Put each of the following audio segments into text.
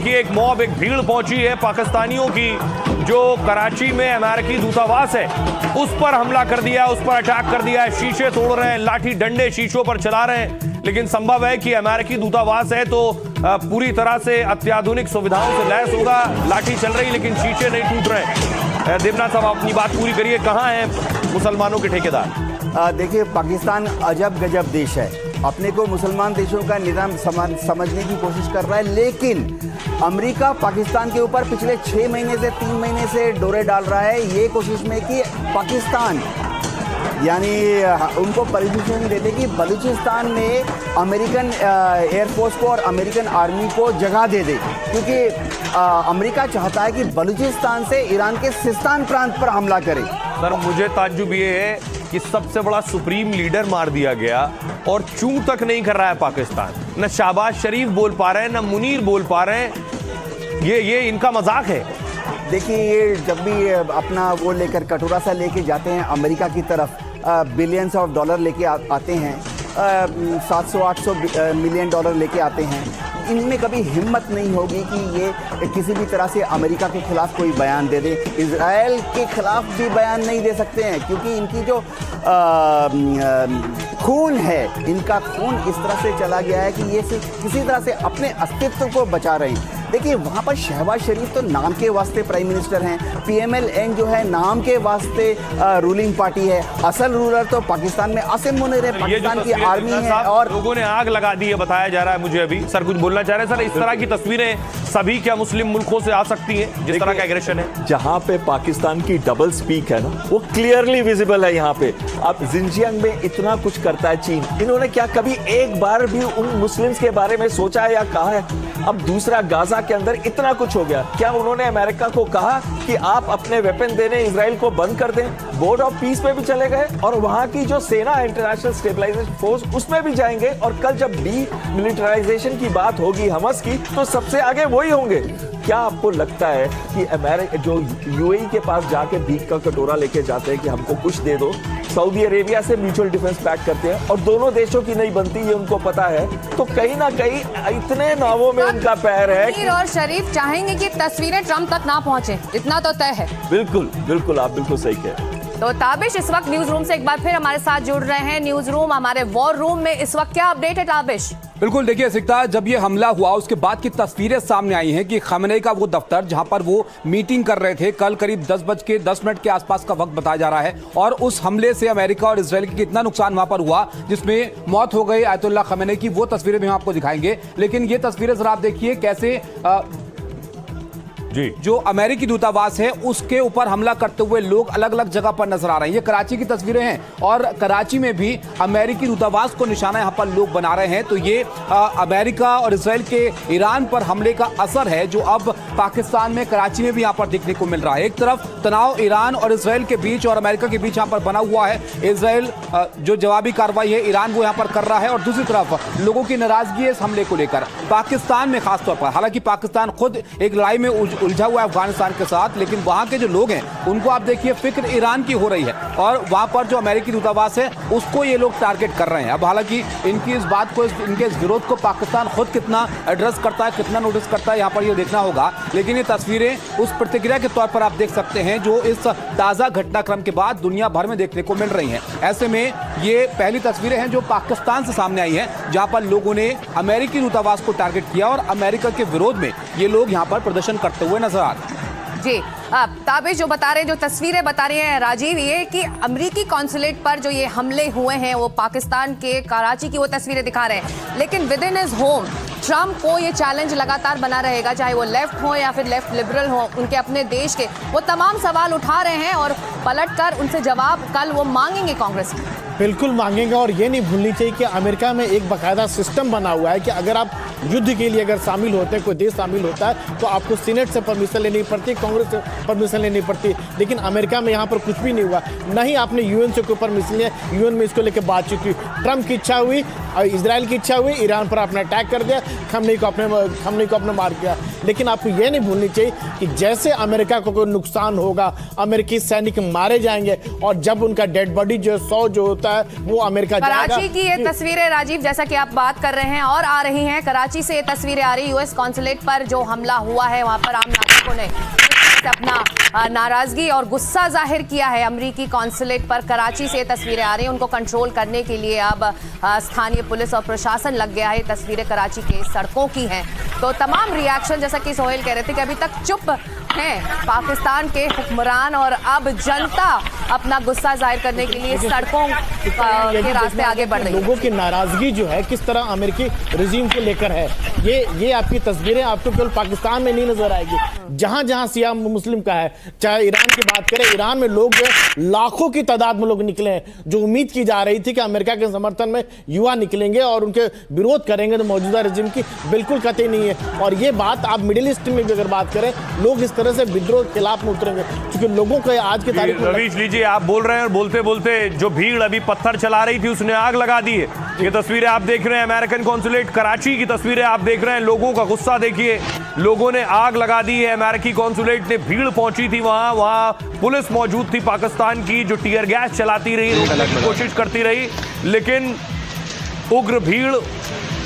देखिए एक मॉब, एक भीड़ पहुंची है पाकिस्तानियों की जो कराची में अमेरिकी दूतावास है उस पर हमला कर दिया, उस पर अटैक कर दिया है, शीशे तोड़ रहे हैं, लाठी डंडे शीशों पर चला रहे हैं। लेकिन संभव है कि अमेरिकी दूतावास है तो पूरी तरह से अत्याधुनिक सुविधाओं से लैस होगा, लाठी चल रही लेकिन शीशे नहीं टूट रहे। देवनाथ साहब अपनी बात पूरी करिए, कहां हैं मुसलमानों के ठेकेदार? देखिए, पाकिस्तान अजब गजब देश है, अपने को मुसलमान देशों का निज़ाम समझने की कोशिश कर रहा है, लेकिन अमेरिका पाकिस्तान के ऊपर पिछले 6 महीने से 3 महीने से डोरे डाल रहा है ये कोशिश में कि पाकिस्तान यानी उनको परमिशन देते कि बलूचिस्तान में अमेरिकन एयरफोर्स को और अमेरिकन आर्मी को जगह दे दे, क्योंकि अमेरिका चाहता है कि बलूचिस्तान से ईरान के सिस्तान प्रांत पर हमला करे। सर मुझे ताज्जुब ये है कि सबसे बड़ा सुप्रीम लीडर मार दिया गया और चूं तक नहीं कर रहा है पाकिस्तान, न शहबाज शरीफ बोल पा रहे हैं न मुनीर बोल पा रहे हैं। ये इनका मजाक है। देखिए, ये जब भी अपना वो लेकर कटोरा सा लेके जाते हैं अमेरिका की तरफ, बिलियंस ऑफ डॉलर लेके आते हैं, 700-800 मिलियन डॉलर लेके आते हैं, इनमें कभी हिम्मत नहीं होगी कि ये किसी भी तरह से अमेरिका के खिलाफ कोई बयान दे दे। इजराइल के खिलाफ भी बयान नहीं दे सकते हैं क्योंकि इनकी जो खून है, इनका खून इस तरह से चला गया है कि ये सिर्फ किसी तरह से अपने अस्तित्व को बचा रहे हैं। देखिए, वहाँ पर शहबाज शरीफ तो नाम के वास्ते प्राइम मिनिस्टर हैं, PMLN जो है नाम के वास्ते रूलिंग पार्टी है, असल रूलर तो पाकिस्तान में आसिम मुनीर है, पाकिस्तान की आर्मी है। और लोगों ने आग लगा दी है बताया जा रहा है मुझे। अभी सर कुछ बोलना चाह रहे हैं? सर इस तरह की तस्वीरें सभी क्या मुस्लिम मुल्कों से आ सकती हैं जिस तरह का एग्रेशन है? जहां पे पाकिस्तान की डबल स्पीक है ना, वो क्लियरली विजिबल है यहाँ पे। अब जिंजियांग में इतना कुछ करता है चीन, इन्होंने क्या कभी एक बार भी उन मुस्लिम्स के बारे में सोचा है या कहा है? अब दूसरा, गाजा के अंदर इतना कुछ हो गया, क्या उन्होंने अमेरिका को कहा कि आप अपने वेपन देने इजराइल को बंद कर दें? बोर्ड ऑफ पीस पे भी चले गए और वहां की जो सेना है, इंटरनेशनल स्टेबलाइजेशन फोर्स, उसमें भी जाएंगे। और कल जब डीमिलिटराइजेशन की बात होगी हमास की, तो सबसे आगे वही होंगे। क्या आपको लगता है कि अमेरिका जो यूएई के पास जाके भीख का कटोरा लेके जाते हैं कि हमको कुछ दे दो, सऊदी अरेबिया से म्यूचुअल डिफेंस पैक्ट करते हैं और दोनों देशों की नहीं बनती, ये उनको पता है, तो कहीं ना कहीं इतने नावों में उनका पैर है कि और शरीफ चाहेंगे कि तस्वीरें ट्रंप तक ना पहुंचे, इतना तो तय है। बिल्कुल बिल्कुल, आप बिल्कुल सही कह रहे हैं। तो ताबिश इस वक्त न्यूज रूम से एक बार फिर हमारे साथ जुड़ रहे हैं। न्यूज रूम, हमारे वॉर रूम में इस वक्त क्या अपडेट है ताबिश? बिल्कुल, देखिए सिकता, जब ये हमला हुआ उसके बाद की तस्वीरें सामने आई हैं कि खमेनी का वो दफ्तर जहां पर वो मीटिंग कर रहे थे, कल करीब 10:10 के आसपास का वक्त बताया जा रहा है, और उस हमले से अमेरिका और इजराइल की कितना नुकसान वहां पर हुआ, जिसमें मौत हो गई आयतुल्लाह खमेनी की, वो तस्वीरें भी हम आपको दिखाएंगे। लेकिन ये तस्वीरें जरा आप देखिए कैसे जो अमेरिकी दूतावास है उसके ऊपर हमला करते हुए लोग अलग अलग जगह पर नजर आ रहे हैं। ये कराची की तस्वीरें हैं और कराची में भी अमेरिकी दूतावास को निशाना यहां पर लोग बना रहे हैं। तो ये अमेरिका और इजराइल के ईरान पर हमले का असर है जो अब पाकिस्तान में कराची में भी यहां पर देखने को मिल रहा है। एक तरफ तनाव ईरान और इजराइल के बीच और अमेरिका के बीच यहां पर बना हुआ है, इजराइल जो जवाबी कार्रवाई है ईरान वो यहां पर कर रहा है, और दूसरी तरफ लोगों की नाराजगी है इस हमले को लेकर पाकिस्तान में खासतौर पर। हालांकि पाकिस्तान खुद एक लड़ाई में उलझा हुआ है अफगानिस्तान के साथ, लेकिन वहां के जो लोग हैं उनको आप देखिए फिक्र ईरान की हो रही है, और वहां पर जो अमेरिकी दूतावास है उसको ये लोग टारगेट कर रहे हैं। अब हालांकि इनकी इस बात को, इनके इस विरोध को पाकिस्तान खुद कितना एड्रेस करता है, कितना नोटिस करता है, यहाँ पर ये देखना होगा। लेकिन ये तस्वीरें उस प्रतिक्रिया के तौर पर आप देख सकते हैं जो इस ताजा घटनाक्रम के बाद दुनिया भर में देखने को मिल रही हैं। ऐसे में ये पहली तस्वीरें हैं जो पाकिस्तान से सामने आई हैं, जहां पर लोगों ने अमेरिकी दूतावास को टारगेट किया और अमेरिका के विरोध में ये लोग यहां पर प्रदर्शन करते हुए नजर आ रहे हैं। जी, अब ताबिश जो बता रहे हैं, जो तस्वीरें बता रही हैं राजीव, ये कि अमेरिकी कॉन्सुलेट पर जो ये हमले हुए हैं वो पाकिस्तान के कराची की वो तस्वीरें दिखा रहे हैं। लेकिन with in his home Trump को ये चैलेंज लगातार बना रहेगा, चाहे वो लेफ्ट हो या फिर लेफ्ट लिबरल हो, उनके अपने देश के वो तमाम सवाल उठा रहे हैं और पलटकर उनसे जवाब कल वो मांगेंगे कांग्रेस में। बिल्कुल मांगेंगे, और ये नहीं भूलनी चाहिए कि अमेरिका में एक बाकायदा सिस्टम बना हुआ है कि अगर आप युद्ध के लिए अगर शामिल होते हैं, कोई देश शामिल होता है, तो आपको सीनेट से परमिशन लेनी पड़ती, कांग्रेस से परमिशन लेनी पड़ती। लेकिन अमेरिका में यहाँ पर कुछ भी नहीं हुआ, ना ही आपने यूएन से कोई परमिशन लिया, यूएन में इसको लेकर बातचीत हुई। ट्रंप की इच्छा हुई, इजराइल की इच्छा हुई, ईरान पर अपना अटैक कर दिया, खमनी को अपने मार दिया। लेकिन आपको ये नहीं भूलनी चाहिए कि जैसे अमेरिका को कोई नुकसान होगा, अमेरिकी सैनिक मारे जाएंगे और जब उनका डेड बॉडी जो 100 जो होता है वो अमेरिका जाएगा। कराची की ये तस्वीरें राजीव, जैसा कि आप बात कर रहे हैं और आ रही हैं, कराची से ये तस्वीरें आ रही, यूएस कॉन्सुलेट पर जो हमला हुआ है वहां पर आम नागरिकों ने अपना नाराजगी और गुस्सा जाहिर किया है। अमेरिकी कॉन्सुलेट पर कराची से तस्वीरें आ रही हैं, उनको कंट्रोल करने के लिए अब स्थानीय पुलिस और प्रशासन लग गया है। तस्वीरें कराची के सड़कों की हैं, तो तमाम रिएक्शन, जैसा कि सोहेल कह रहे थे कि अभी तक चुप हैं पाकिस्तान के हुक्मरान और अब जनता अपना गुस्सा जाहिर करने के लिए सड़कों के रास्ते आगे बढ़ रही है। लोगों की नाराजगी जो है किस तरह अमेरिकी रिजीम को लेकर है, ये आपकी तस्वीरें आपको केवल पाकिस्तान में नहीं नजर आएगी, जहां जहां सिया मुस्लिम का है। चाहे ईरान की बात करें, ईरान में लोग लाखों की तादाद में लोग निकले हैं, जो उम्मीद की जा रही थी कि अमेरिका के समर्थन में युवा निकलेंगे और उनके विरोध करेंगे, तो मौजूदा रिजीम की बिल्कुल कतई नहीं है। और ये बात आप मिडिल ईस्ट में भी अगर बात करें, लोग इस तरह से विद्रोह के खिलाफ में उतरेंगे, क्योंकि लोगों को आज की तारीख में रवीश लीजिए, आप बोल रहे हैं और बोलते बोलते जो भीड़ अभी पत्थर चला रही थी उसने आग लगा दी है। ये तस्वीरें आप देख रहे हैं अमेरिकन कॉन्सुलेट कराची की तस्वीरें आप देख रहे हैं, लोगों का गुस्सा देखिए, लोगों ने आग लगा दी है। अमेरिकी कॉन्सुलेट ने, भीड़ पहुंची थी वहां पुलिस मौजूद थी पाकिस्तान की, जो टीयर गैस चलाती रही, रोकने की कोशिश करती रही, लेकिन उग्र भीड़,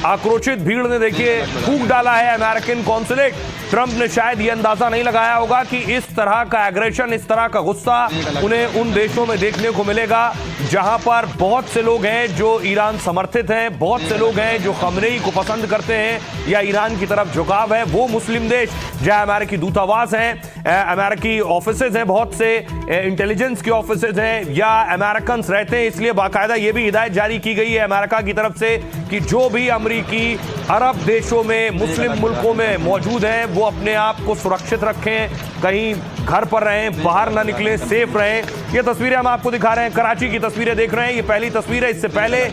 आक्रोशित भीड़ ने देखिए फूंक डाला है अमेरिकन कॉन्सुलेट। ट्रंप ने शायद ये अंदाजा नहीं लगाया होगा कि इस तरह का एग्रेशन, इस तरह का गुस्सा उन्हें उन देशों में देखने को मिलेगा जहां पर बहुत से लोग हैं जो ईरान समर्थित हैं, बहुत से लोग हैं जो खमनेई को पसंद करते हैं या ईरान की तरफ झुकाव है। वो मुस्लिम देश जहां अमेरिकी दूतावास हैं, अमेरिकी ऑफिसेज हैं, बहुत से इंटेलिजेंस के ऑफिसेज हैं या अमेरिकन रहते हैं, इसलिए बाकायदा ये भी हिदायत जारी की गई है अमेरिका की तरफ से कि जो भी अमेरिकी अरब देशों में, मुस्लिम मुल्कों में मौजूद हैं, वो अपने आप को सुरक्षित रखें, कहीं घर पर रहें, बाहर ना निकलें, सेफ रहें। ये तस्वीरें हम आपको दिखा रहे हैं, कराची की तस्वीरें देख रहे हैं, ये पहली तस्वीर है। इससे पहले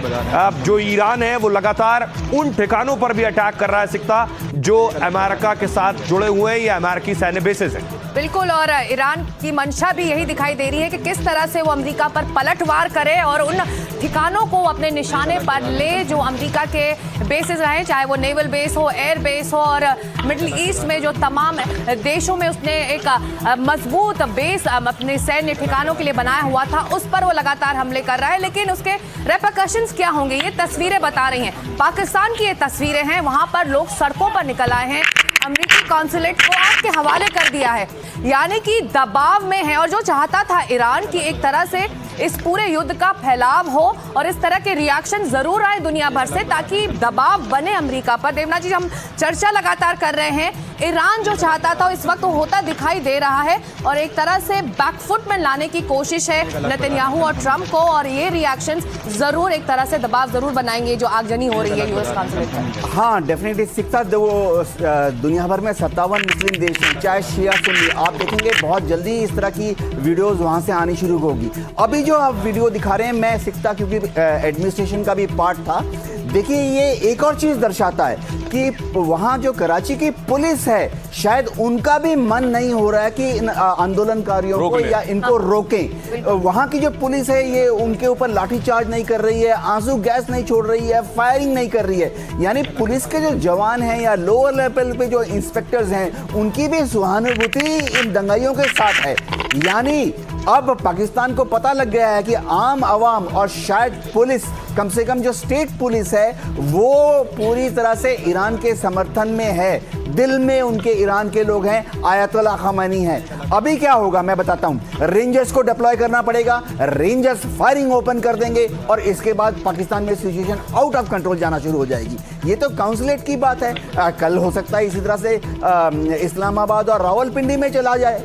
जो ईरान है वो लगातार उन ठिकानों पर भी अटैक कर रहा है सिकता जो अमेरिका के साथ जुड़े हुए हैं या अमेरिकी सैन्य बेसेस हैं। बिल्कुल, और ईरान की मंशा भी यही दिखाई दे रही है कि किस तरह से वो अमेरिका पर पलटवार करे और उन ठिकानों को अपने निशाने पर ले जो अमेरिका के बेसेस रहे, चाहे वो नेवल बेस हो, एयर बेस हो, और मिडिल ईस्ट में जो तमाम देशों में उसने एक मजबूत बेस अपने सैन्य ठिकानों के लिए बनाया हुआ था, उस पर वो लगातार हमले कर रहा है। लेकिन उसके रेपरकशंस क्या होंगे, ये तस्वीरें बता रही हैं। पाकिस्तान की ये तस्वीरें हैं, वहां पर लोग सड़कों पर निकल आए हैं, अमेरिकी कॉन्सुलेट को आग के हवाले कर दिया है, यानी कि दबाव में है। और जो चाहता था ईरान की एक तरह से इस पूरे युद्ध का फैलाव हो और इस तरह के रिएक्शन जरूर आए दुनिया भर से, ताकि दबाव बने अमेरिका पर। देवनाथ जी, हम चर्चा लगातार कर रहे हैं, ईरान जो चाहता था इस वक्त होता दिखाई दे रहा है और एक तरह से बैकफुट में लाने की कोशिश है नेतन्याहू और ट्रंप को, और ये रिएक्शंस जरूर एक तरह से दबाव जरूर बनाएंगे जो आगजनी हो रही है यूएस कॉन्सुलेट पर। हाँ, डेफिनेटली सिक्ता वो दुनिया भर में 57 मुस्लिम देश हैं, चाहे शिया सुन्नी, आप देखेंगे बहुत जल्दी इस तरह की वीडियोस वहाँ से आनी शुरू होगी। अभी जो आप वीडियो दिखा रहे हैं, मैं सिक्ता क्योंकि एडमिनिस्ट्रेशन का भी पार्ट था, देखिए ये एक और चीज़ दर्शाता है कि वहाँ जो कराची की पुलिस है, शायद उनका भी मन नहीं हो रहा है कि इन आंदोलनकारियों को या इनको रोकें। वहाँ की जो पुलिस है ये उनके ऊपर लाठीचार्ज नहीं कर रही है, आंसू गैस नहीं छोड़ रही है, फायरिंग नहीं कर रही है। यानी पुलिस के जो जवान हैं या लोअर लेवल पे जो इंस्पेक्टर्स हैं, उनकी भी सहानुभूति इन दंगाइयों के साथ है। यानी अब पाकिस्तान को पता लग गया है कि आम आवाम और शायद पुलिस, कम से कम जो स्टेट पुलिस है, वो पूरी तरह से ईरान के समर्थन में है, दिल में उनके ईरान के लोग हैं, आयतुल्लाह खमेनी हैं। अभी क्या होगा मैं बताता हूं, रेंजर्स को डिप्लॉय करना पड़ेगा, रेंजर्स फायरिंग ओपन कर देंगे और इसके बाद पाकिस्तान में सिचुएशन आउट ऑफ कंट्रोल जाना शुरू हो जाएगी। ये तो काउंसुलेट की बात है, कल हो सकता है इसी तरह से इस्लामाबाद और रावलपिंडी में चला जाए।